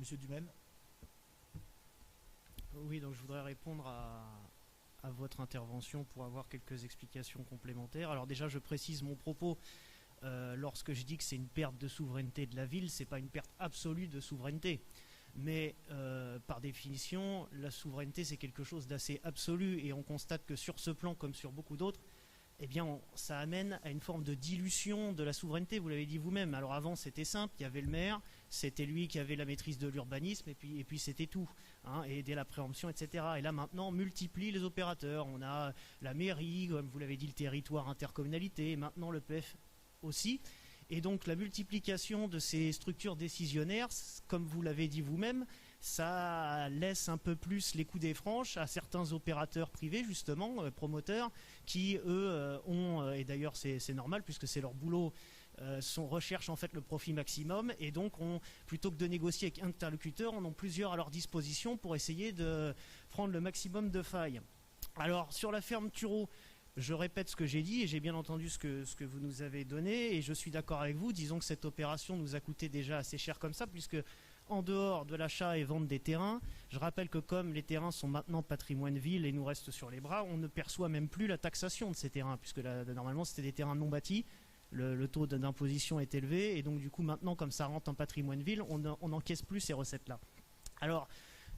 Monsieur Dumaine. Oui, donc je voudrais répondre à votre intervention pour avoir quelques explications complémentaires. Alors déjà, je précise mon propos. Lorsque je dis que c'est une perte de souveraineté de la ville, c'est pas une perte absolue de souveraineté. Mais par définition, la souveraineté, c'est quelque chose d'assez absolu. Et on constate que sur ce plan, comme sur beaucoup d'autres, eh bien, ça amène à une forme de dilution de la souveraineté, vous l'avez dit vous-même. Alors avant, c'était simple, il y avait le maire, c'était lui qui avait la maîtrise de l'urbanisme, et puis c'était tout, hein, et dès la préemption, etc. Et là, maintenant, on multiplie les opérateurs. On a la mairie, comme vous l'avez dit, le territoire, intercommunalité, et maintenant le PF aussi. Et donc, la multiplication de ces structures décisionnaires, comme vous l'avez dit vous-même, ça laisse un peu plus les coups des franches à certains opérateurs privés, justement, promoteurs, qui, eux, et d'ailleurs c'est normal puisque c'est leur boulot, recherchent en fait le profit maximum et donc plutôt que de négocier avec un interlocuteur, en ont plusieurs à leur disposition pour essayer de prendre le maximum de failles. Alors, sur la ferme Tureau, je répète ce que j'ai dit et j'ai bien entendu ce que vous nous avez donné et je suis d'accord avec vous. Disons que cette opération nous a coûté déjà assez cher comme ça puisque en dehors de l'achat et vente des terrains, je rappelle que comme les terrains sont maintenant patrimoine ville et nous restent sur les bras, on ne perçoit même plus la taxation de ces terrains puisque normalement c'était des terrains non bâtis. Le taux d'imposition est élevé et donc du coup maintenant comme ça rentre en patrimoine ville, on n'encaisse plus ces recettes-là. Alors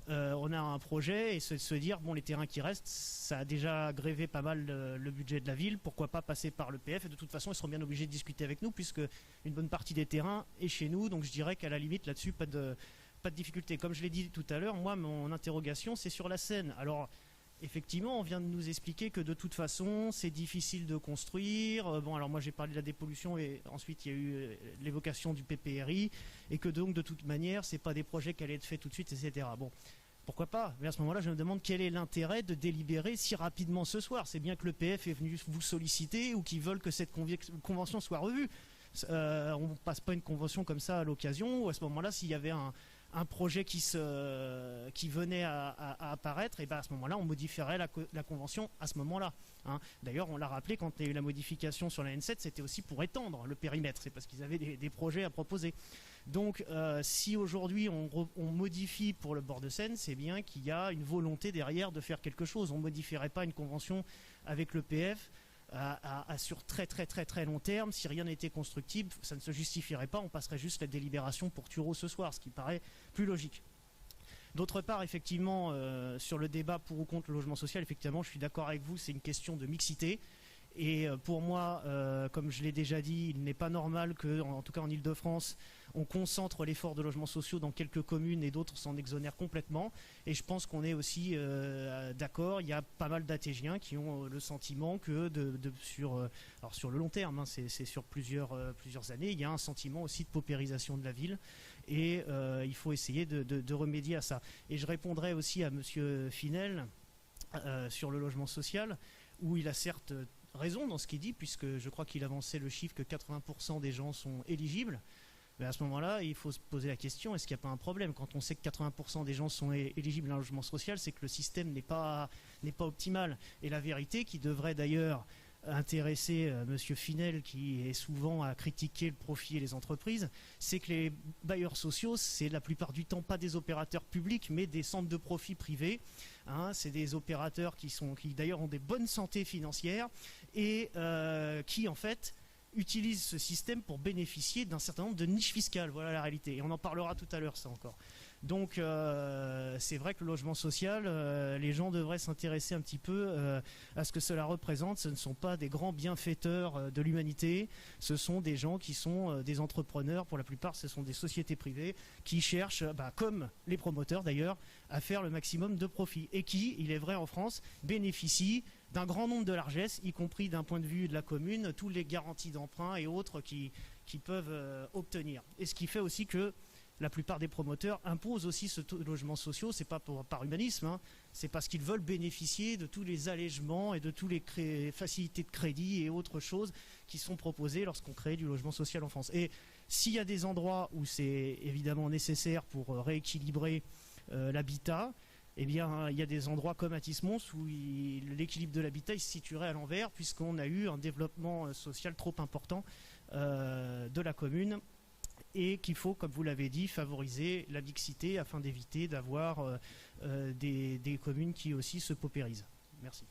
on a un projet et se dire bon, les terrains qui restent, ça a déjà grévé pas mal le budget de la ville, pourquoi pas passer par le PF, et de toute façon ils seront bien obligés de discuter avec nous puisque une bonne partie des terrains est chez nous, donc je dirais qu'à la limite là-dessus pas de difficulté. Comme je l'ai dit tout à l'heure, moi mon interrogation c'est sur la Seine. Alors effectivement, on vient de nous expliquer que de toute façon, c'est difficile de construire. Bon, alors moi j'ai parlé de la dépollution et ensuite il y a eu l'évocation du PPRI et que donc de toute manière, c'est pas des projets qui allaient être faits tout de suite, etc. Bon, pourquoi pas? Mais à ce moment-là, je me demande quel est l'intérêt de délibérer si rapidement ce soir. C'est bien que le PF est venu vous solliciter ou qu'ils veulent que cette convention soit revue. On ne passe pas une convention comme ça à l'occasion, ou à ce moment-là, s'il y avait un projet qui venait à apparaître, et ben à ce moment-là, on modifierait la convention à ce moment-là. Hein. D'ailleurs, on l'a rappelé, quand il y a eu la modification sur la N7, c'était aussi pour étendre le périmètre. C'est parce qu'ils avaient des projets à proposer. Donc, si aujourd'hui on modifie pour le bord de Seine, c'est bien qu'il y a une volonté derrière de faire quelque chose. On ne modifierait pas une convention avec le PF sur très très très très long terme. Si rien n'était constructible, ça ne se justifierait pas. On passerait juste la délibération pour Tureau ce soir, ce qui paraît plus logique. D'autre part, effectivement, sur le débat pour ou contre le logement social, effectivement, je suis d'accord avec vous, c'est une question de mixité. Et pour moi, comme je l'ai déjà dit, il n'est pas normal que, en tout cas en Ile-de-France, on concentre l'effort de logements sociaux dans quelques communes et d'autres s'en exonèrent complètement. Et je pense qu'on est aussi d'accord, il y a pas mal d'Athégiens qui ont le sentiment que alors sur le long terme, hein, c'est sur plusieurs années, il y a un sentiment aussi de paupérisation de la ville. Et il faut essayer de remédier à ça. Et je répondrai aussi à Monsieur Finel sur le logement social, où il a certes raison dans ce qu'il dit, puisque je crois qu'il avançait le chiffre que 80% des gens sont éligibles. Mais à ce moment-là, il faut se poser la question, est-ce qu'il n'y a pas un problème? Quand on sait que 80% des gens sont éligibles à un logement social, c'est que le système n'est pas optimal. Et la vérité, qui devrait d'ailleurs intéresser Monsieur Finel, qui est souvent à critiquer le profit et les entreprises, c'est que les bailleurs sociaux, c'est la plupart du temps pas des opérateurs publics, mais des centres de profit privés. Hein, c'est des opérateurs qui d'ailleurs ont des bonnes santé financières et qui en fait utilisent ce système pour bénéficier d'un certain nombre de niches fiscales. Voilà la réalité. Et on en parlera tout à l'heure, ça encore. Donc c'est vrai que le logement social, les gens devraient s'intéresser un petit peu à ce que cela représente. Ce ne sont pas des grands bienfaiteurs de l'humanité, ce sont des gens qui sont des entrepreneurs, pour la plupart ce sont des sociétés privées qui cherchent, comme les promoteurs d'ailleurs, à faire le maximum de profit et qui, il est vrai en France, bénéficient d'un grand nombre de largesses, y compris d'un point de vue de la commune, toutes les garanties d'emprunt et autres qui peuvent obtenir. Et ce qui fait aussi que la plupart des promoteurs imposent aussi ce taux de logements sociaux, c'est pas par humanisme, hein, c'est parce qu'ils veulent bénéficier de tous les allègements et de toutes les facilités de crédit et autres choses qui sont proposées lorsqu'on crée du logement social en France. Et s'il y a des endroits où c'est évidemment nécessaire pour rééquilibrer l'habitat, eh bien, il y a des endroits comme à Tismons où l'équilibre de l'habitat se situerait à l'envers puisqu'on a eu un développement social trop important de la commune et qu'il faut, comme vous l'avez dit, favoriser la mixité afin d'éviter d'avoir des communes qui aussi se paupérisent. Merci.